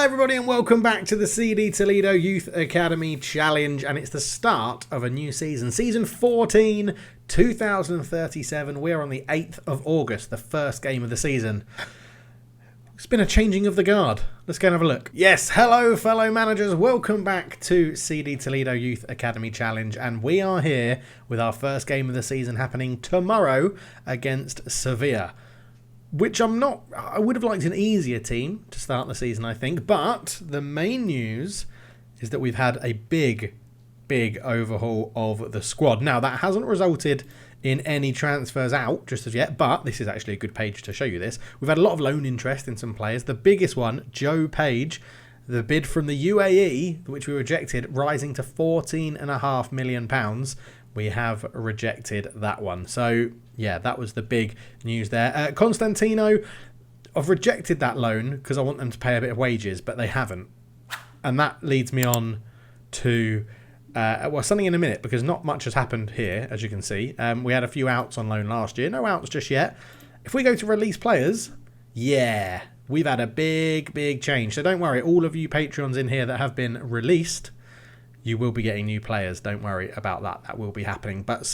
Hello everybody and welcome back to the CD Toledo Youth Academy Challenge, and it's the start of a new season. Season 14, 2037. We're on the 8th of August, the first game of the season. It's been a changing of the guard. Let's go and have a look. Yes, hello fellow managers. Welcome back to CD Toledo Youth Academy Challenge, and we are here with our first game of the season happening tomorrow against Sevilla. Which I would have liked an easier team to start the season, I think. But the main news is that we've had a big overhaul of the squad. Now, that hasn't resulted in any transfers out just as yet, but this is actually a good page to show you this. We've had a lot of loan interest in some players. The biggest one, Joe Page, the bid from the UAE, which we rejected, rising to £14.5 million. We have rejected that one. So, yeah, that was the big news there. Constantino, I've rejected that loan because I want them to pay a bit of wages, but they haven't. And that leads me on to, something in a minute, because not much has happened here, as you can see. We had a few outs on loan last year. No outs just yet. If we go to release players, yeah, we've had a big change. So don't worry, all of you Patreons in here that have been released, you will be getting new players. Don't worry about that. That will be happening. But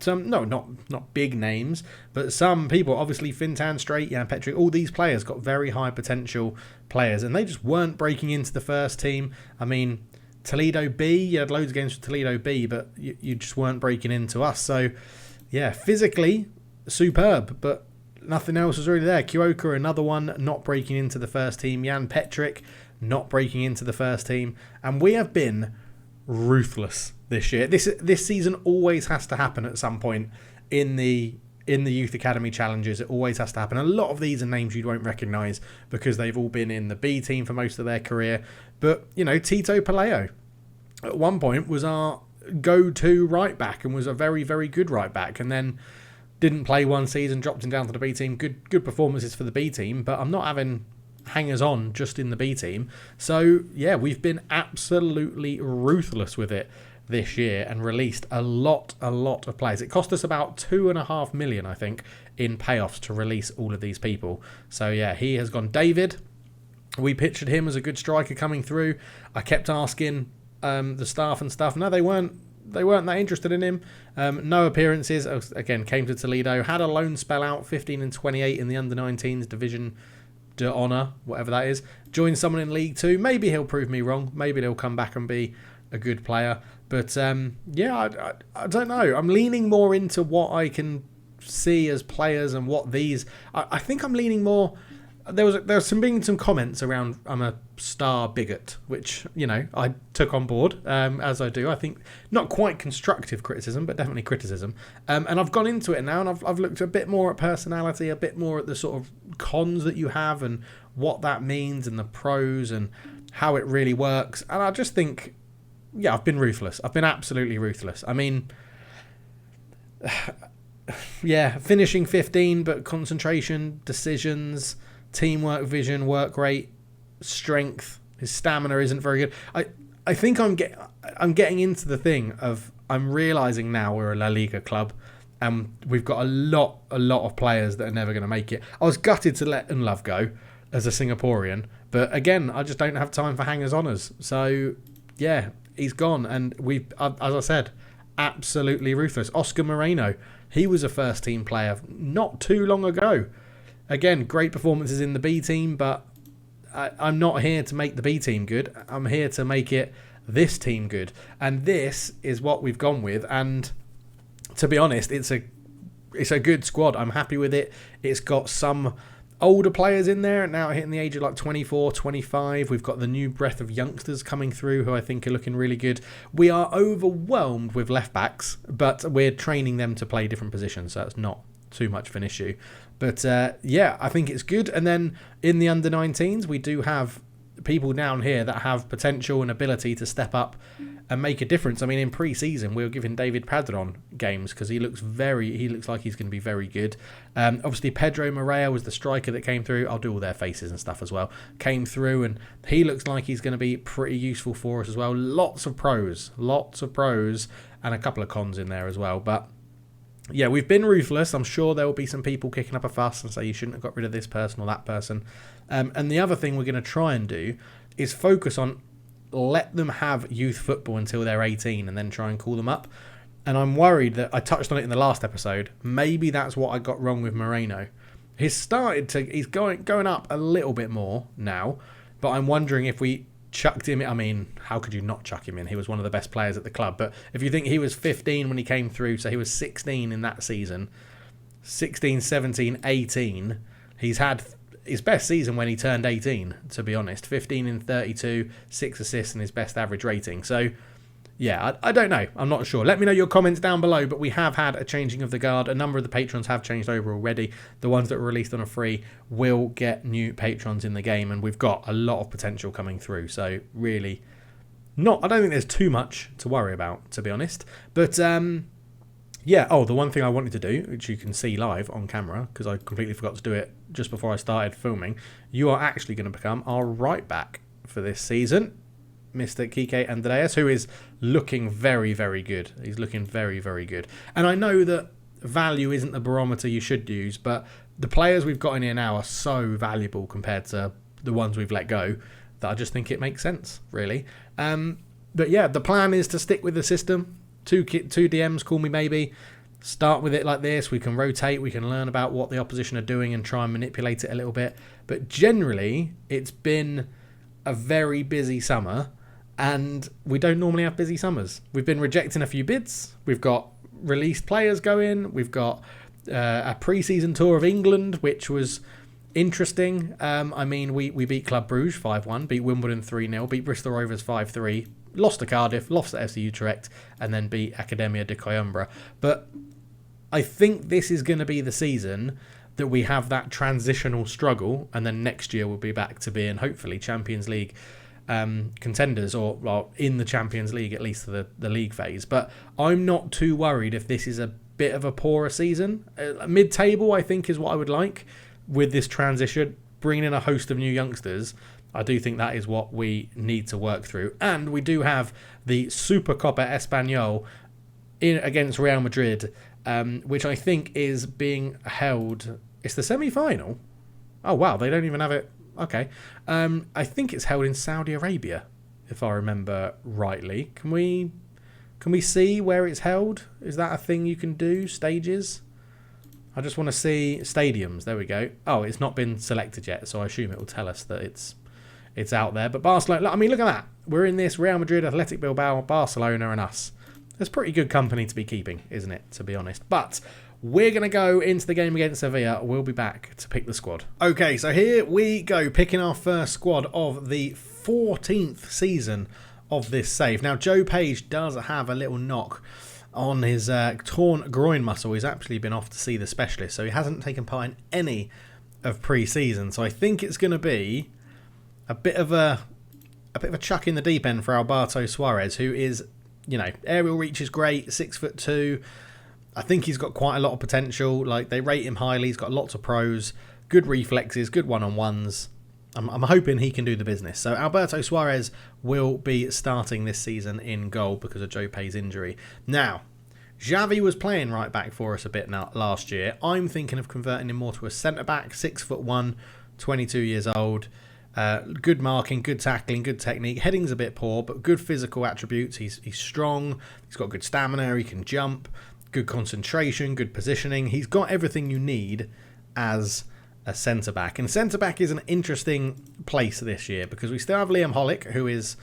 not big names, but some people, obviously Fintan, Straight, Jan Petric, all these players got very high potential players, and they just weren't breaking into the first team. I mean, Toledo B, you had loads of games for Toledo B, but you just weren't breaking into us. So, yeah, physically, superb, but nothing else was really there. Kyoka, another one, not breaking into the first team. Jan Petric, not breaking into the first team. And we have been ruthless this year. This season always has to happen at some point in the Youth Academy challenges. It always has to happen. A lot of these are names you won't recognise because they've all been in the B team for most of their career. But, you know, Tito Paleo at one point was our go-to right back and was a very good right back, and then didn't play one season, dropped him down to the B team. Good performances for the B team, but I'm not having hangers on just in the B team. So yeah, we've been absolutely ruthless with it this year and released a lot of players. It cost us about £2.5 million, I think, in payoffs to release all of these people. So yeah, he has gone. David, we pictured him as a good striker coming through. I kept asking the staff and stuff. No, they weren't that interested in him. No appearances. Again, came to Toledo, had a loan spell out, 15 and 28 in the under-19s division d'Honour, whatever that is. Join someone in League 2. Maybe he'll prove me wrong. Maybe he'll come back and be a good player. But yeah, I don't know. I'm leaning more into what I can see as players and what these. I think I'm leaning more. There's been some comments around I'm a star bigot, which, you know, I took on board, as I do. I think not quite constructive criticism, but definitely criticism. And I've gone into it now, and I've looked a bit more at personality, a bit more at the sort of cons that you have and what that means and the pros and how it really works. And I just think, yeah, I've been ruthless. I've been absolutely ruthless. I mean, yeah, finishing 15, but concentration, decisions, teamwork, vision, work rate, strength. His stamina isn't very good. I think I'm getting into the thing of I'm realising now we're a La Liga club, and we've got a lot of players that are never going to make it. I was gutted to let Unlove go as a Singaporean, but again, I just don't have time for hangers-oners. So yeah, he's gone, and we've, as I said, absolutely ruthless. Oscar Moreno, he was a first team player not too long ago. Again, great performances in the B team, but I'm not here to make the B team good. I'm here to make it this team good. And this is what we've gone with. And to be honest, it's a good squad. I'm happy with it. It's got some older players in there, now hitting the age of like 24, 25. We've got the new breath of youngsters coming through who I think are looking really good. We are overwhelmed with left backs, but we're training them to play different positions, so it's not too much of an issue. But yeah, I think it's good. And then in the under-19s, we do have people down here that have potential and ability to step up and make a difference. I mean, in pre-season, we were giving David Padron games because he looks like he's going to be very good. Obviously, Pedro Morea was the striker that came through. I'll do all their faces and stuff as well. Came through, and he looks like he's going to be pretty useful for us as well. Lots of pros, and a couple of cons in there as well. But yeah, we've been ruthless. I'm sure there will be some people kicking up a fuss and say you shouldn't have got rid of this person or that person. And the other thing we're going to try and do is focus on let them have youth football until they're 18 and then try and call them up. And I'm worried that I touched on it in the last episode. Maybe that's what I got wrong with Moreno. He's going up a little bit more now, but I'm wondering if we chucked him in. I mean, how could you not chuck him in? He was one of the best players at the club. But if you think he was 15 when he came through, so he was 16 in that season, 16, 17, 18, he's had his best season when he turned 18, to be honest. 15 in 32, 6 assists and his best average rating. So, yeah, I don't know. I'm not sure. Let me know your comments down below, but we have had a changing of the guard. A number of the patrons have changed over already. The ones that were released on a free will get new patrons in the game, and we've got a lot of potential coming through. So, really, I don't think there's too much to worry about, to be honest. But, yeah, the one thing I wanted to do, which you can see live on camera, because I completely forgot to do it just before I started filming, you are actually going to become our right back for this season. Mr. Kike Andreas, who is looking very, very good. He's looking very, very good. And I know that value isn't the barometer you should use, but the players we've got in here now are so valuable compared to the ones we've let go that I just think it makes sense, really. But yeah, the plan is to stick with the system. Two DMs, call me maybe. Start with it like this. We can rotate. We can learn about what the opposition are doing and try and manipulate it a little bit. But generally, it's been a very busy summer. And we don't normally have busy summers. We've been rejecting a few bids. We've got released players going. We've got a pre-season tour of England, which was interesting. I mean, we beat Club Brugge 5-1, beat Wimbledon 3-0, beat Bristol Rovers 5-3, lost to Cardiff, lost to FC Utrecht, and then beat Academia de Coimbra. But I think this is going to be the season that we have that transitional struggle, and then next year we'll be back to being, hopefully, Champions League contenders, or well, in the Champions League, at least for the league phase. But I'm not too worried if this is a bit of a poorer season. Mid-table, I think, is what I would like with this transition. Bringing in a host of new youngsters, I do think that is what we need to work through. And we do have the Supercopa Español against Real Madrid, which I think is being held. It's the semi-final. Oh, wow, they don't even have it. Okay. I think it's held in Saudi Arabia, if I remember rightly. Can we see where it's held? Is that a thing you can do? Stages? I just want to see stadiums. There we go. Oh, it's not been selected yet, so I assume it will tell us that it's out there. But Barcelona, I mean, look at that. We're in this Real Madrid, Athletic Bilbao, Barcelona and us. That's pretty good company to be keeping, isn't it, to be honest? But we're going to go into the game against Sevilla. We'll be back to pick the squad. Okay, so here we go, picking our first squad of the 14th season of this save. Now, Joe Page does have a little knock on his torn groin muscle. He's actually been off to see the specialist, so he hasn't taken part in any of pre-season. So I think it's going to be a bit of a chuck in the deep end for Alberto Suarez, who is, aerial reach is great, 6'2". I think he's got quite a lot of potential. Like, they rate him highly. He's got lots of pros, good reflexes, good one-on-ones. I'm hoping he can do the business. So Alberto Suarez will be starting this season in goal because of Joe Pay's injury. Now, Xavi was playing right back for us a bit now last year. I'm thinking of converting him more to a centre-back, 6'1", 22 years old. Good marking, good tackling, good technique. Heading's a bit poor, but good physical attributes. He's strong. He's got good stamina. He can jump. Good concentration, good positioning. He's got everything you need as a centre-back. And centre-back is an interesting place this year because we still have Liam Hollick, who is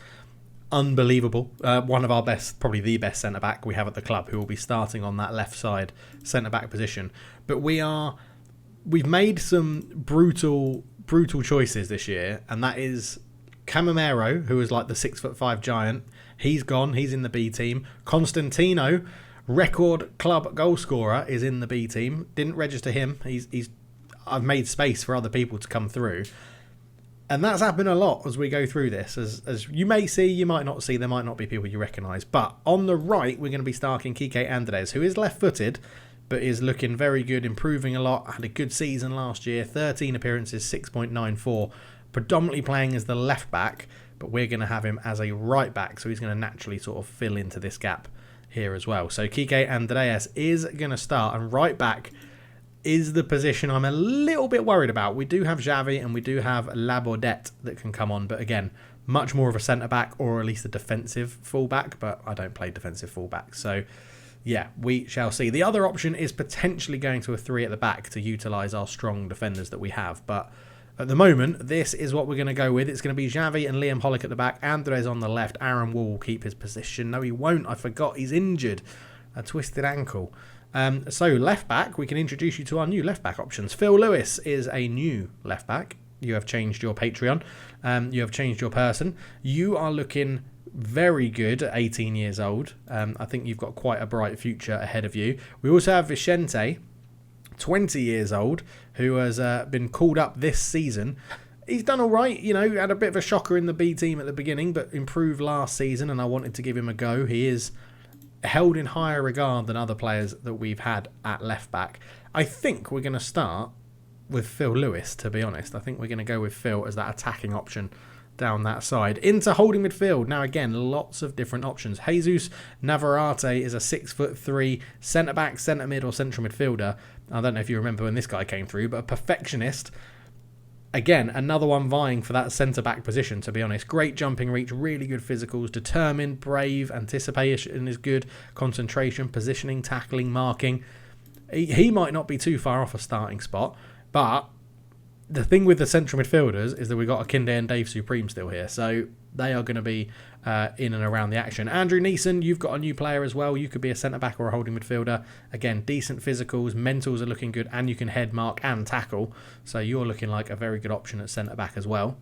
unbelievable. One of our best, probably the best centre-back we have at the club, who will be starting on that left side centre-back position. But we've made some brutal choices this year, and that is Camamero, who is like the 6'5" giant. He's gone. He's in the B team. Constantino, record club goal scorer, is in the B team. Didn't register him. I've made space for other people to come through. And that's happened a lot as we go through this. As you may see, you might not see. There might not be people you recognise. But on the right, we're going to be starting Kike Andres, who is left-footed, but is looking very good, improving a lot. Had a good season last year. 13 appearances, 6.94. Predominantly playing as the left-back, but we're going to have him as a right-back. So he's going to naturally sort of fill into this gap here as well. So Kike Andreas is going to start, and right back is the position I'm a little bit worried about. We do have Xavi and we do have Labordette that can come on, but again, much more of a centre-back or at least a defensive full-back, but I don't play defensive full-back. So, yeah, we shall see. The other option is potentially going to a 3 at the back to utilise our strong defenders that we have, but at the moment, this is what we're going to go with. It's going to be Xavi and Liam Hollick at the back, Andres on the left, Aaron Wall will keep his position. No, he won't. I forgot. He's injured. A twisted ankle. So left back, we can introduce you to our new left back options. Phil Lewis is a new left back. You have changed your Patreon. You have changed your person. You are looking very good at 18 years old. I think you've got quite a bright future ahead of you. We also have Vicente, 20 years old, who has been called up this season. He's done all right, had a bit of a shocker in the B team at the beginning, but improved last season, and I wanted to give him a go. He is held in higher regard than other players that we've had at left back. I think we're going to start with Phil Lewis, to be honest. I think we're going to go with Phil as that attacking option down that side. Into holding midfield. Now again, lots of different options. Jesus Navarrete is a 6'3" centre-back, centre-mid or central midfielder. I don't know if you remember when this guy came through, but a perfectionist. Again, another one vying for that centre-back position, to be honest. Great jumping reach, really good physicals, determined, brave, anticipation is good, concentration, positioning, tackling, marking. He might not be too far off a starting spot, but the thing with the central midfielders is that we've got Akinde and Dave Supreme still here, so they are going to be in and around the action. Andrew Neeson, you've got a new player as well. You could be a centre-back or a holding midfielder. Again, decent physicals, mentals are looking good, and you can head, mark and tackle. So you're looking like a very good option at centre-back as well.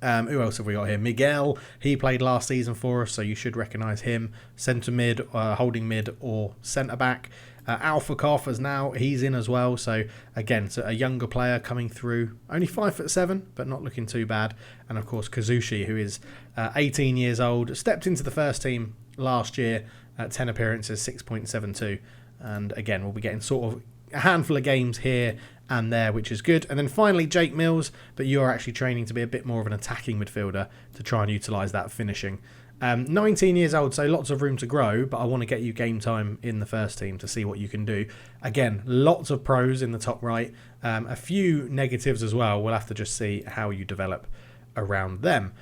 Who else have we got here? Miguel, he played last season for us, so you should recognise him. Centre-mid, holding mid or centre-back. Alpha Koff as now, he's in as well. So again, a younger player coming through, only 5'7", but not looking too bad. And of course, Kazushi, who is 18 years old, stepped into the first team last year at 10 appearances, 6.72. And again, we'll be getting sort of a handful of games here and there, which is good. And then finally, Jake Mills, but you're actually training to be a bit more of an attacking midfielder to try and utilise that finishing. 19 years old, so lots of room to grow, but I want to get you game time in the first team to see what you can do. Again, lots of pros in the top right, a few negatives as well. We'll have to just see how you develop around them.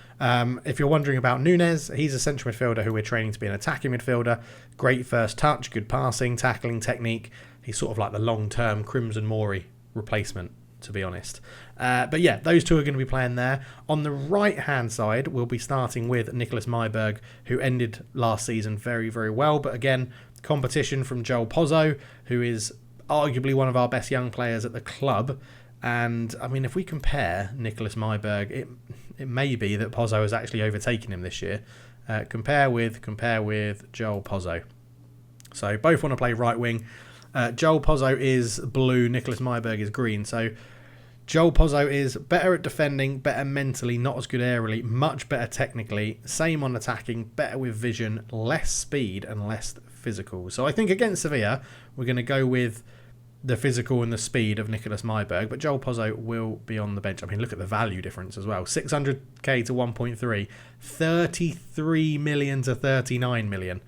If you're wondering about Nunez, he's a central midfielder who we're training to be an attacking midfielder. Great first touch, good passing, tackling technique. He's sort of like the long-term Crimson Mori replacement, to be honest. But yeah, those two are going to be playing there. On the right-hand side, we'll be starting with Nicholas Myberg, who ended last season very, very well. But again, competition from Joel Pozzo, who is arguably one of our best young players at the club. And, I mean, if we compare Nicholas Myberg, it may be that Pozzo has actually overtaken him this year. Compare with Joel Pozzo. So both want to play right wing. Joel Pozzo is blue, Nicholas Myberg is green. So Joel Pozzo is better at defending, better mentally, not as good aerially, much better technically, same on attacking, better with vision, less speed and less physical. So I think against Sevilla, we're going to go with the physical and the speed of Nicholas Myberg, but Joel Pozzo will be on the bench. I mean, look at the value difference as well. 600k to 1.3, 33 million to 39 million.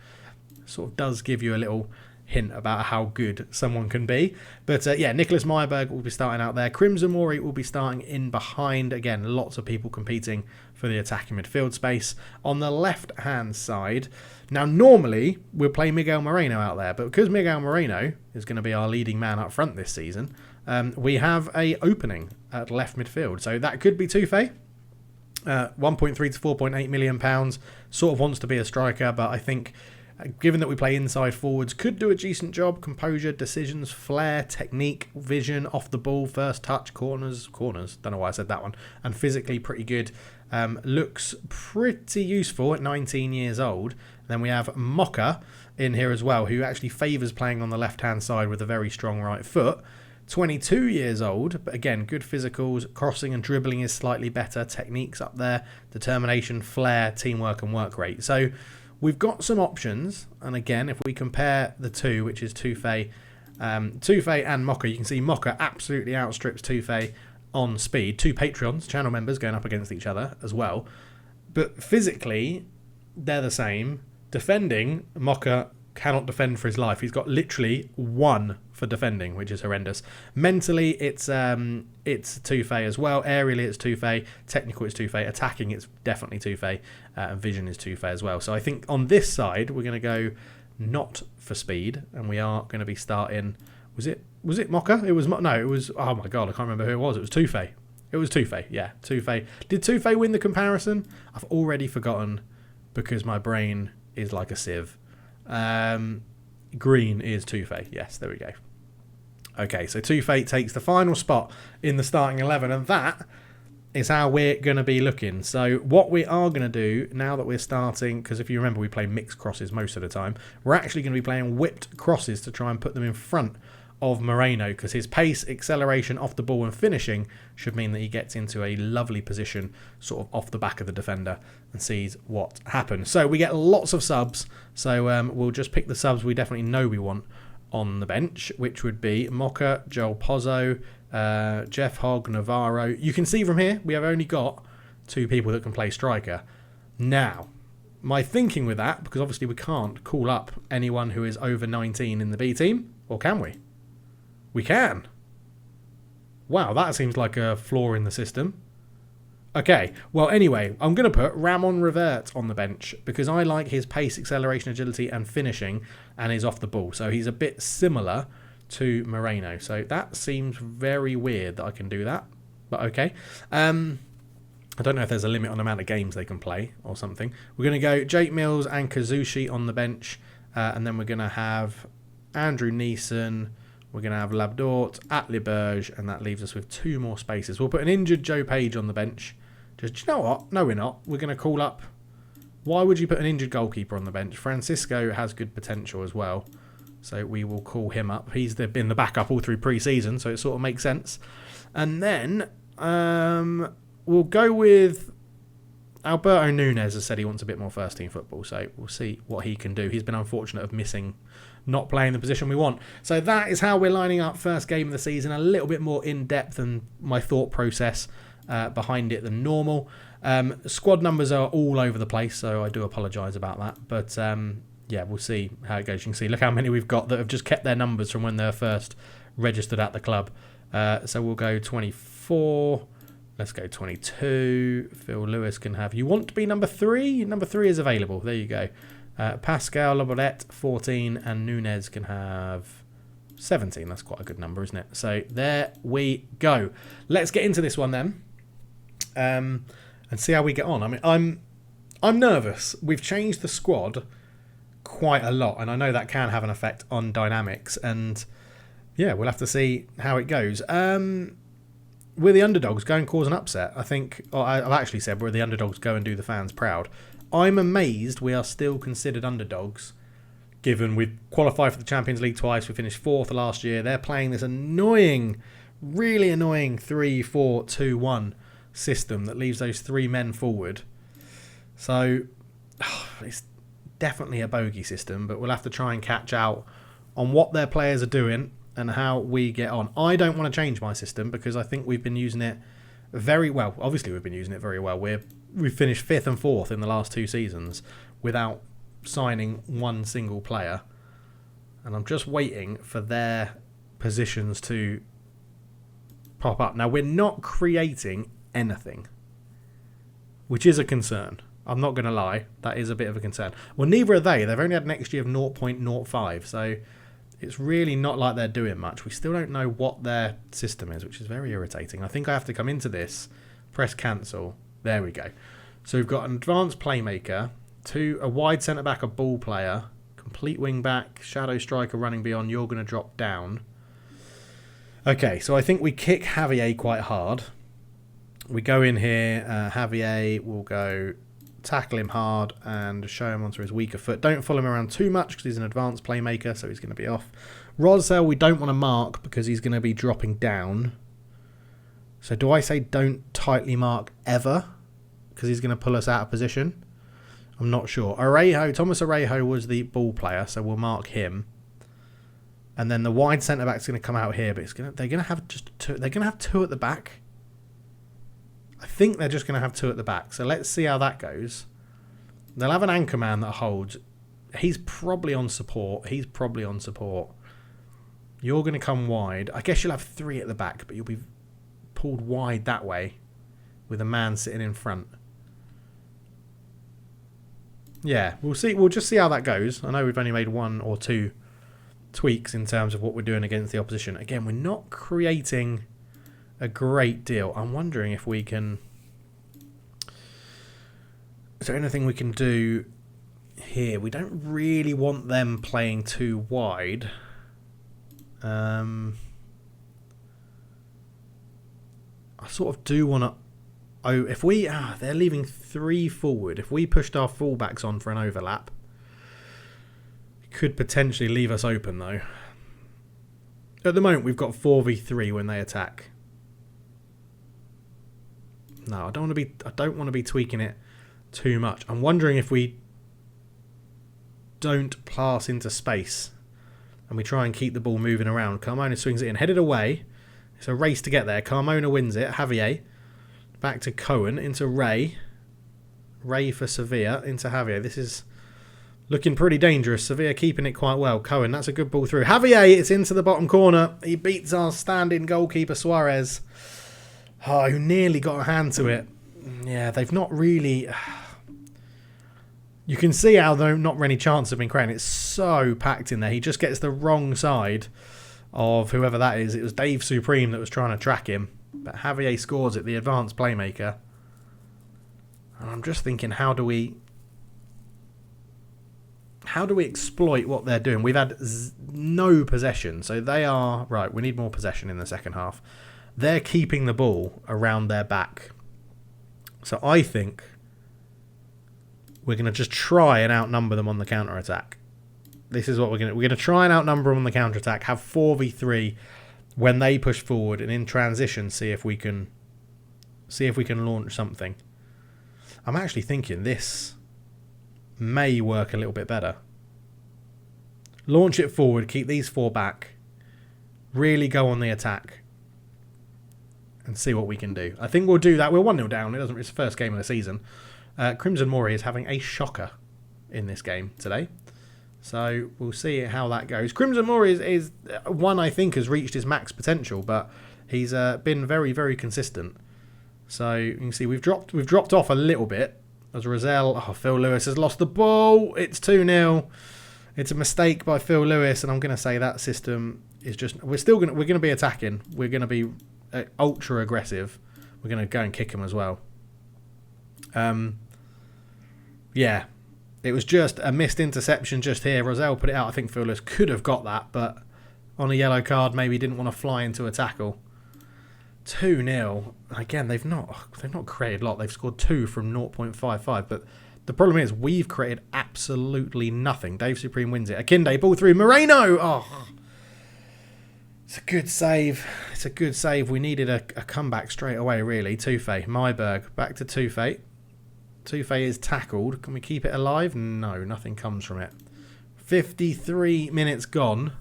Sort of does give you a little hint about how good someone can be. But yeah, Nicholas Myberg will be starting out there. Crimson Mori will be starting in behind. Again, lots of people competing for the attacking midfield space. On the left-hand side, now normally we'll play Miguel Moreno out there, but because Miguel Moreno is going to be our leading man up front this season, we have a opening at left midfield. So that could be Tufe. 1.3 to 4.8 million pounds. Sort of wants to be a striker, but I think given that we play inside forwards, could do a decent job. Composure, decisions, flair, technique, vision, off the ball, first touch, corners, don't know why I said that one, and physically pretty good. Looks pretty useful at 19 years old. Then we have Mocha in here as well, who actually favours playing on the left-hand side with a very strong right foot. 22 years old, but again, good physicals, crossing and dribbling is slightly better, techniques up there, determination, flair, teamwork and work rate. So we've got some options, and again, if we compare the two, which is Tufe and Mocha, you can see Mocha absolutely outstrips Tufe on speed. Two Patreons, channel members, going up against each other as well. But physically, they're the same. Defending, Mocha cannot defend for his life. He's got literally 1 for defending, which is horrendous. Mentally, it's Tufay as well. Aerially, it's Tufay. Technical, it's Tufay. Attacking, it's definitely Tufay. And vision is Tufay as well. So I think on this side, we're going to go not for speed, and we are going to be starting. Was it Mocha? It was no. It was. Oh my god, I can't remember who it was. It was Tufay. It was Tufay. Yeah, Tufay. Did Tufay win the comparison? I've already forgotten because my brain is like a sieve. Green is Tufay. Yes, there we go. Okay, so Tufay takes the final spot in the starting 11, and that is how we're going to be looking. So what we are going to do now that we're starting, because if you remember we play mixed crosses most of the time, we're actually going to be playing whipped crosses to try and put them in front of Moreno, because his pace, acceleration off the ball and finishing should mean that he gets into a lovely position sort of off the back of the defender and sees what happens. So we get lots of subs, so we'll just pick the subs we definitely know we want on the bench, which would be Mocha, Joel Pozzo, Jeff Hogg, Navarro. You can see from here we have only got 2 people that can play striker. Now, my thinking with that, because obviously we can't call up anyone who is over 19 in the B team, or can we? We can. Wow, that seems like a flaw in the system. Okay, well anyway, I'm going to put Ramon Revert on the bench because I like his pace, acceleration, agility and finishing and is off the ball. So he's a bit similar to Moreno. So that seems very weird that I can do that, but okay. I don't know if there's a limit on the amount of games they can play or something. We're going to go Jake Mills and Kazushi on the bench, and then we're going to have Andrew Neeson. We're going to have Labdort, Atliberge, and that leaves us with 2 more spaces. We'll put an injured Joe Page on the bench. Just, you know what? No, we're not. We're going to call up... Why would you put an injured goalkeeper on the bench? Francisco has good potential as well, so we will call him up. He's been the backup all through pre-season, so it sort of makes sense. And then we'll go with... Alberto Nunez has said he wants a bit more first-team football, so we'll see what he can do. He's been unfortunate of missing... not playing the position we want. So that is how we're lining up first game of the season. A little bit more in-depth than my thought process behind it than normal. Squad numbers are all over the place, so I do apologise about that. But yeah, we'll see how it goes. You can see, look how many we've got that have just kept their numbers from when they were first registered at the club. So we'll go 24. Let's go 22. Phil Lewis can have... You want to be number 3? Number 3 is available. There you go. Pascal Laborette, 14, and Nunez can have 17. That's quite a good number, isn't it? So there we go. Let's get into this one then, and see how we get on. I mean, I'm nervous. We've changed the squad quite a lot, and I know that can have an effect on dynamics. And yeah, we'll have to see how it goes. We're the underdogs. Go and cause an upset. I think. I've actually said we're the underdogs. Go and do the fans proud. I'm amazed we are still considered underdogs, given we've qualified for the Champions League twice. We finished 4th last year. They're playing this annoying, really annoying 3-4-2-1 system that leaves those 3 men forward. So it's definitely a bogey system, but we'll have to try and catch out on what their players are doing and how we get on. I don't want to change my system because I think we've been using it very well. Obviously, we've been using it very well. We've finished 5th and 4th in the last 2 seasons without signing one single player. And I'm just waiting for their positions to pop up. Now, we're not creating anything, which is a concern. I'm not going to lie. That is a bit of a concern. Well, neither are they. They've only had an XG of 0.05. So it's really not like they're doing much. We still don't know what their system is, which is very irritating. I think I have to come into this, press cancel. There we go. So we've got an advanced playmaker, a wide centre-back, a ball player, complete wing-back, shadow striker running beyond. You're going to drop down. Okay, so I think we kick Javier quite hard. We go in here. Javier will go tackle him hard and show him onto his weaker foot. Don't follow him around too much because he's an advanced playmaker, so he's going to be off. Rosell we don't want to mark because he's going to be dropping down. So do I say don't tightly mark ever? Because he's going to pull us out of position. I'm not sure. Thomas Arejo was the ball player, so we'll mark him. And then the wide centre back's going to come out here, but they're going to have just 2. They're going to have 2 at the back. I think they're just going to have 2 at the back. So let's see how that goes. They'll have an anchor man that holds. He's probably on support. You're going to come wide. I guess you'll have 3 at the back, but you'll be pulled wide that way with a man sitting in front. Yeah, we'll see. We'll just see how that goes. I know we've only made 1 or 2 tweaks in terms of what we're doing against the opposition. Again, we're not creating a great deal. I'm wondering if we can... Is there anything we can do here? We don't really want them playing too wide. I sort of do want to... Oh, if we... they're leaving 3 forward. If we pushed our fullbacks on for an overlap, it could potentially leave us open, though. At the moment, we've got 4v3 when they attack. No, I don't want to be tweaking it too much. I'm wondering if we don't pass into space and we try and keep the ball moving around. Carmona swings it in, headed away. It's a race to get there. Carmona wins it. Javier back to Cohen into Ray. Ray for Sevilla into Javier. This is looking pretty dangerous. Sevilla keeping it quite well. Cohen, that's a good ball through. Javier, it's into the bottom corner. He beats our standing goalkeeper Suarez, who nearly got a hand to it. Yeah, they've not really... You can see how not many chances have been created. It's so packed in there. He just gets the wrong side of whoever that is. It was Dave Supreme that was trying to track him. But Javier scores it, the advanced playmaker. And I'm just thinking, how do we exploit what they're doing? We've had no possession. So they are... Right, we need more possession in the second half. They're keeping the ball around their back. So I think we're going to just try and outnumber them on the counter-attack. This is what we're going to try and outnumber them on the counter-attack, have 4v3 when they push forward, and in transition see if we can launch something. I'm actually thinking this may work a little bit better. Launch it forward, keep these 4 back, really go on the attack and see what we can do. I think we'll do that. We're 1-0 down. It's the first game of the season. Crimson Mori is having a shocker in this game today. So we'll see how that goes. Crimson Mori is one I think has reached his max potential, but he's been very, very consistent. So you can see we've dropped off a little bit as Rosell. Phil Lewis has lost the ball. It's 2-0. It's a mistake by Phil Lewis, and I'm going to say that system is just... We're going to be attacking. We're going to be ultra aggressive. We're going to go and kick him as well. Yeah, it was just a missed interception just here. Rosell put it out. I think Phil Lewis could have got that, but on a yellow card, maybe didn't want to fly into a tackle. 2-0. Again, they've not created a lot. They've scored 2 from 0.55, but the problem is we've created absolutely nothing. Dave Supreme wins it. Akinde, ball through. Moreno! Oh, it's a good save. It's a good save. We needed a comeback straight away, really. Tufay, Myberg, back to Tufay. Tufay is tackled. Can we keep it alive? No, nothing comes from it. 53 minutes gone.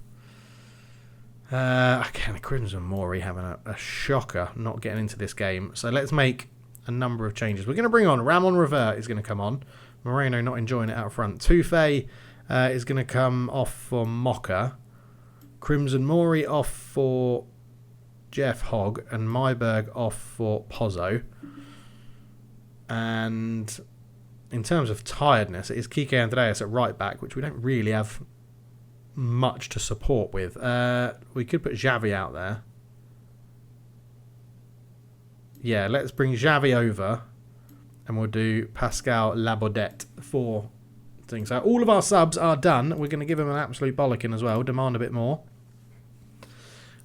Again, Crimson Mori having a shocker not getting into this game. So let's make a number of changes. We're going to bring on Ramon Revert is going to come on. Moreno not enjoying it out front. Tufay is going to come off for Mocha. Crimson Mori off for Jeff Hogg. And Myberg off for Pozzo. And in terms of tiredness, it is Kike Andreas at right back, which we don't really have much to support with. We could put Xavi out there. Yeah, let's bring Xavi over and we'll do Pascal Labaudet for things. So all of our subs are done. We're going to give him an absolute bollocking as well, demand a bit more.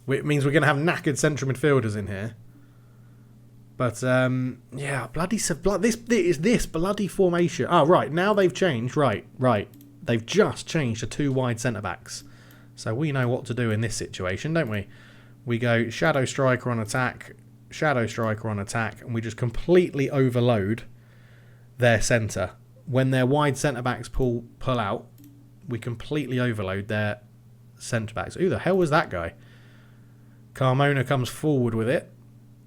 It means we're going to have knackered central midfielders in here. But, yeah, this bloody formation. Oh, right, now they've changed. Right. They've just changed to 2 wide centre-backs. So we know what to do in this situation, don't we? We go shadow striker on attack, and we just completely overload their centre. When their wide centre-backs pull out, we completely overload their centre-backs. Who the hell was that guy? Carmona comes forward with it.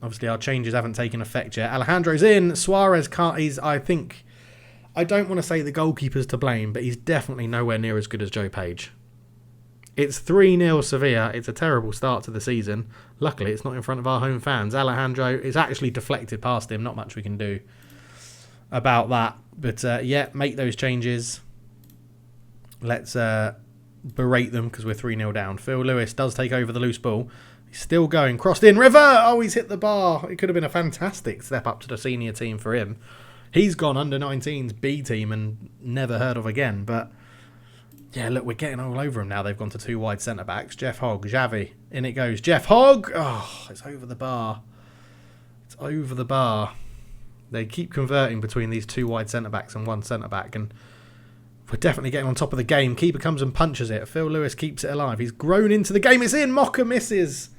Obviously, our changes haven't taken effect yet. Alejandro's in. Suarez can't... I think I don't want to say the goalkeeper's to blame, but he's definitely nowhere near as good as Joe Page. It's 3-0 Sevilla. It's a terrible start to the season. Luckily, it's not in front of our home fans. Alejandro is actually deflected past him. Not much we can do about that. But yeah, make those changes. Let's berate them because we're 3-0 down. Phil Lewis does take over the loose ball. He's still going. Crossed in. River! Oh, he's hit the bar. It could have been a fantastic step up to the senior team for him. He's gone under 19's B team and never heard of again. But yeah, look, we're getting all over him now. They've gone to 2 wide centre-backs. Jeff Hogg, Xavi. In it goes. Jeff Hogg! Oh, it's over the bar. It's over the bar. They keep converting between these 2 wide centre-backs and 1 centre-back. And we're definitely getting on top of the game. Keeper comes and punches it. Phil Lewis keeps it alive. He's grown into the game. It's in. Mocker misses.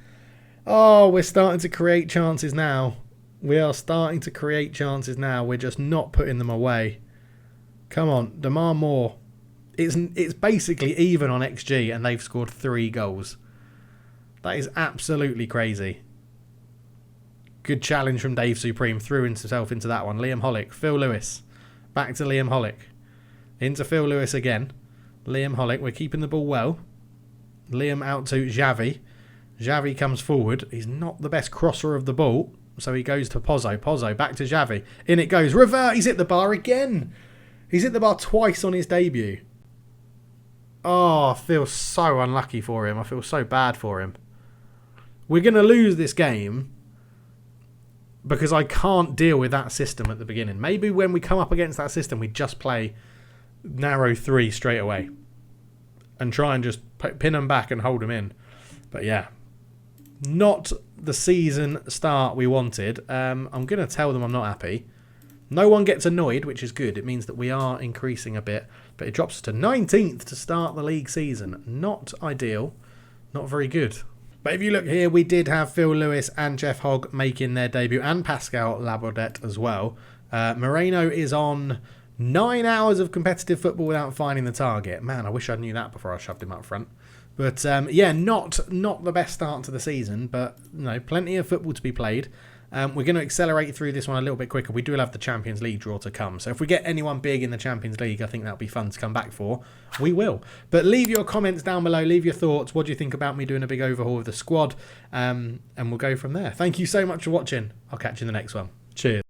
Oh, we're starting to create chances now. We are starting to create chances now. We're just not putting them away. Come on, demand more. It's basically even on XG and they've scored 3 goals. That is absolutely crazy. Good challenge from Dave Supreme. Threw himself into that one. Liam Hollick. Phil Lewis. Back to Liam Hollick. Into Phil Lewis again. Liam Hollick. We're keeping the ball well. Liam out to Xavi. Xavi comes forward. He's not the best crosser of the ball. So he goes to Pozzo. Pozzo back to Xavi. In it goes. Revert. He's hit the bar again. He's hit the bar twice on his debut. Oh, I feel so unlucky for him. I feel so bad for him. We're going to lose this game because I can't deal with that system at the beginning. Maybe when we come up against that system, we just play narrow 3 straight away and try and just pin them back and hold them in. But yeah, not the season start we wanted. I'm going to tell them I'm not happy. No one gets annoyed, which is good. It means that we are increasing a bit. But it drops to 19th to start the league season. Not ideal. Not very good. But if you look here, we did have Phil Lewis and Jeff Hogg making their debut. And Pascal Labaudet as well. Moreno is on 9 hours of competitive football without finding the target. Man, I wish I knew that before I shoved him up front. But yeah, not the best start to the season. But plenty of football to be played. We're going to accelerate through this one a little bit quicker. We do have the Champions League draw to come. So if we get anyone big in the Champions League, I think that'll be fun to come back for. We will. But leave your comments down below. Leave your thoughts. What do you think about me doing a big overhaul of the squad? And we'll go from there. Thank you so much for watching. I'll catch you in the next one. Cheers.